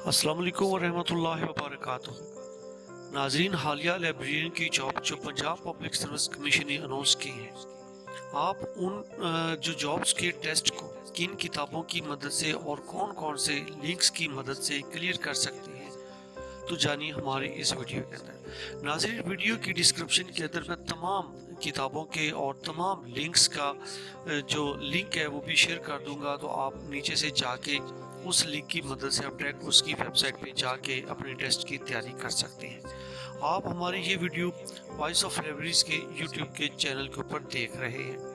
अस्सलाम वालेकुम वरहमतुल्लाहि वबरकातुहू। नाजरीन, हालिया लाइब्रेरियन की जॉब जो पंजाब पब्लिक सर्विस कमीशन ने अनाउंस की है, आप उन जो जॉब्स के टेस्ट को किन किताबों की मदद से और कौन कौन से लिंक्स की मदद से क्लियर कर सकते हैं, तो जानिए हमारे इस वीडियो के अंदर। नाज़रीन, वीडियो की डिस्क्रिप्शन के अंदर मैं तमाम किताबों के और तमाम लिंक्स का जो लिंक है वो भी शेयर कर दूंगा, तो आप नीचे से जाके उस लिंक की मदद से आप डायरेक्ट उसकी वेबसाइट पे जाके अपने टेस्ट की तैयारी कर सकते हैं। आप हमारी ये वीडियो वॉइस ऑफ लाइब्रेरीज के यूट्यूब के चैनल के ऊपर देख रहे हैं।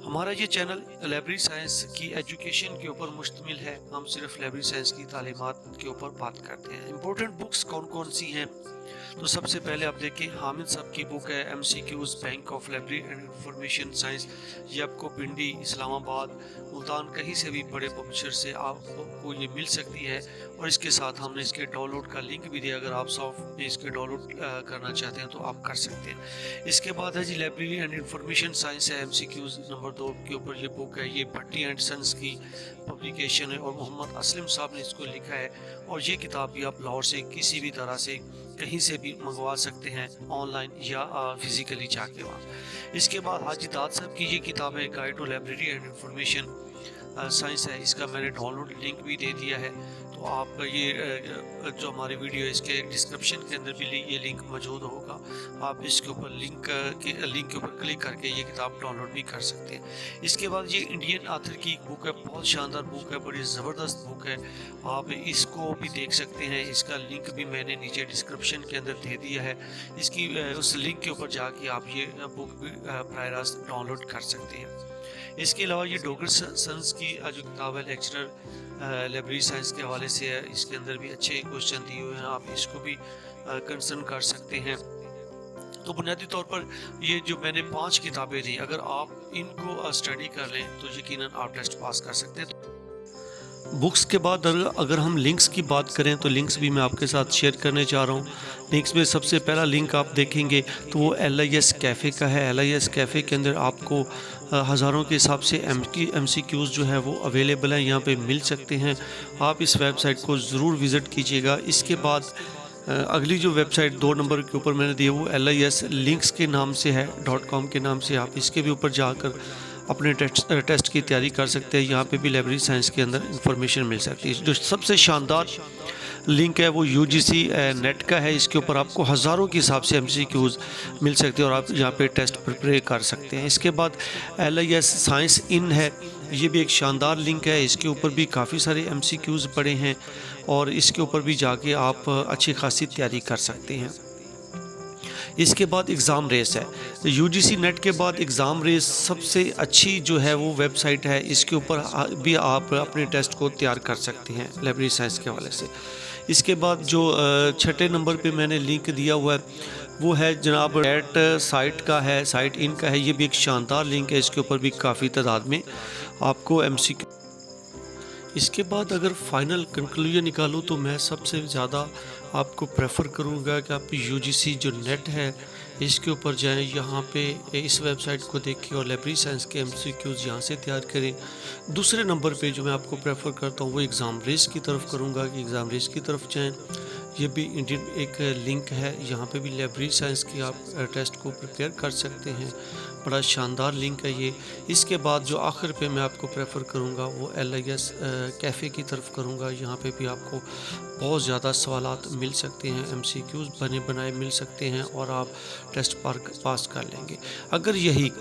हमारा ये चैनल लाइब्रेरी साइंस की एजुकेशन के ऊपर मुश्तमिल है। हम सिर्फ लाइब्रेरी साइंस की तालीमात के ऊपर बात करते हैं। इम्पोर्टेंट बुक्स कौन कौन सी हैं, तो सबसे पहले आप देखें, हामिद साहब की बुक है MCQs bank of library and information science. ये आपको पिंडी, इस्लामाबाद, मुल्तान कहीं से भी बड़े पब्लिशर से आपको ये मिल सकती है। और इसके साथ हमने इसके डाउनलोड का लिंक भी दिया, अगर आप सॉफ्ट में इसके डाउनलोड करना चाहते हैं तो आप कर सकते हैं। इसके बाद है जी लाइब्रेरी एंड इंफॉर्मेशन साइंस है, MCQs नंबर 2 के ऊपर ये बुक है। ये भट्टी एंड सन्स की पब्लिकेशन है और मोहम्मद असलम साहब ने इसको लिखा है। और ये किताब भी आप लाहौर से किसी भी तरह से कहीं से भी मंगवा सकते हैं, ऑनलाइन या फिजिकली जाके वहाँ। इसके बाद हाजी दाद साहब की ये किताब है, guide to library and information science है। इसका मैंने डाउनलोड लिंक भी दे दिया है, तो आप ये जो हमारी वीडियो है इसके डिस्क्रिप्शन के अंदर भी ये लिंक मौजूद होगा। आप इसके ऊपर लिंक के ऊपर क्लिक करके ये किताब डाउनलोड भी कर सकते हैं। इसके बाद ये इंडियन ऑथर की एक बुक है, बहुत शानदार बुक है, बड़ी ज़बरदस्त बुक है, आप इसको भी देख सकते हैं। इसका लिंक भी मैंने नीचे डिस्क्रिप्शन के अंदर दे दिया है। इसकी उस लिंक के ऊपर जाके आप ये बुक भी प्राय रास्त डाउनलोड कर सकते हैं। इसके अलावा ये डॉक्टर सन्स की जो किताब है, लेक्चरर लाइब्रेरी साइंस के हवाले से है। इसके अंदर भी अच्छे क्वेश्चन दिए हुए हैं, आप इसको भी कंसर्न कर सकते हैं। तो बुनियादी तौर पर ये जो मैंने 5 किताबें दी, अगर आप इनको स्टडी कर लें तो यकीनन आप टेस्ट पास कर सकते हैं। बुक्स के बाद अगर हम लिंक्स की बात करें तो लिंक्स भी मैं आपके साथ शेयर करने जा रहा हूँ। लिंक्स में सबसे पहला लिंक आप देखेंगे तो वो LIS कैफ़े का है। LIS कैफ़े के अंदर आपको हज़ारों के हिसाब से MCQs जो है वो अवेलेबल हैं, यहाँ पे मिल सकते हैं। आप इस वेबसाइट को ज़रूर विज़िट कीजिएगा। इसके बाद अगली जो वेबसाइट 2 नंबर के ऊपर मैंने दी है वो LIS लिंक्स के नाम से है, .com के नाम से। आप इसके भी ऊपर जाकर अपने टेस्ट की तैयारी कर सकते हैं। यहाँ पे भी लाइब्रेरी साइंस के अंदर इंफॉर्मेशन मिल सकती है। जो सबसे शानदार लिंक है वो UGC नेट का है। इसके ऊपर आपको हज़ारों के हिसाब से MCQs मिल सकते हैं और आप यहाँ पे टेस्ट प्रिपेयर कर सकते हैं। इसके बाद LIS साइंस इन है, ये भी एक शानदार लिंक है। इसके ऊपर भी काफ़ी सारे MCQs पड़े हैं और इसके ऊपर भी जाके आप अच्छी खासी तैयारी कर सकते हैं। इसके बाद एग्ज़ाम रेस है। UGC नेट के बाद एग्ज़ाम रेस सबसे अच्छी जो है वो वेबसाइट है। इसके ऊपर भी आप अपने टेस्ट को तैयार कर सकते हैं लाइब्रेरी साइंस के हवाले से। इसके बाद जो 6 नंबर पे मैंने लिंक दिया हुआ है वो है जनाब नेट साइट का है, साइट इन का है। ये भी एक शानदार लिंक है, इसके ऊपर भी काफ़ी तादाद में आपको MCQ। इसके बाद अगर फाइनल कंक्लूजन निकालूँ तो मैं सबसे ज़्यादा आपको प्रेफर करूँगा कि आप UGC जो नेट है इसके ऊपर जाएं, यहाँ पे इस वेबसाइट को देखें और लाइब्रेरी साइंस के MCQs यहाँ से तैयार करें। दूसरे नंबर पे जो मैं आपको प्रेफर करता हूँ वो एग्ज़ाम रेस की तरफ करूँगा कि एग्ज़ाम रेस की तरफ जाएं। ये भी इंडियन एक लिंक है, यहाँ पे भी लाइब्रेरी साइंस की आप टेस्ट को प्रिपेयर कर सकते हैं। बड़ा शानदार लिंक है ये। इसके बाद जो आखिर पे मैं आपको प्रेफर करूँगा वो LIS कैफ़े की तरफ करूँगा। यहाँ पे भी आपको बहुत ज़्यादा सवालात मिल सकते हैं, MCQs बने बनाए मिल सकते हैं और आप टेस्ट पास कर लेंगे। अगर यही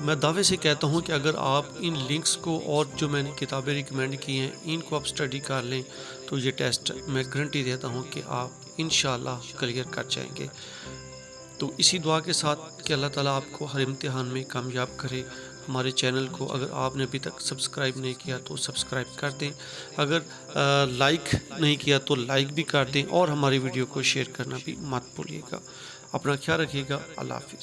मैं दावे से कहता हूँ कि अगर आप इन लिंक्स को और जो मैंने किताबें रिकमेंड की हैं इनको आप स्टडी कर लें तो ये टेस्ट मैं गारंटी देता हूँ कि आप इंशाल्लाह क्लियर कर जाएंगे। तो इसी दुआ के साथ कि अल्लाह ताला आपको हर इम्तिहान में कामयाब करे। हमारे चैनल को अगर आपने अभी तक सब्सक्राइब नहीं किया तो सब्सक्राइब कर दें, अगर लाइक नहीं किया तो लाइक भी कर दें और हमारी वीडियो को शेयर करना भी मत भूलिएगा। अपना ख्याल रखिएगा। अल्लाह हाफिज़।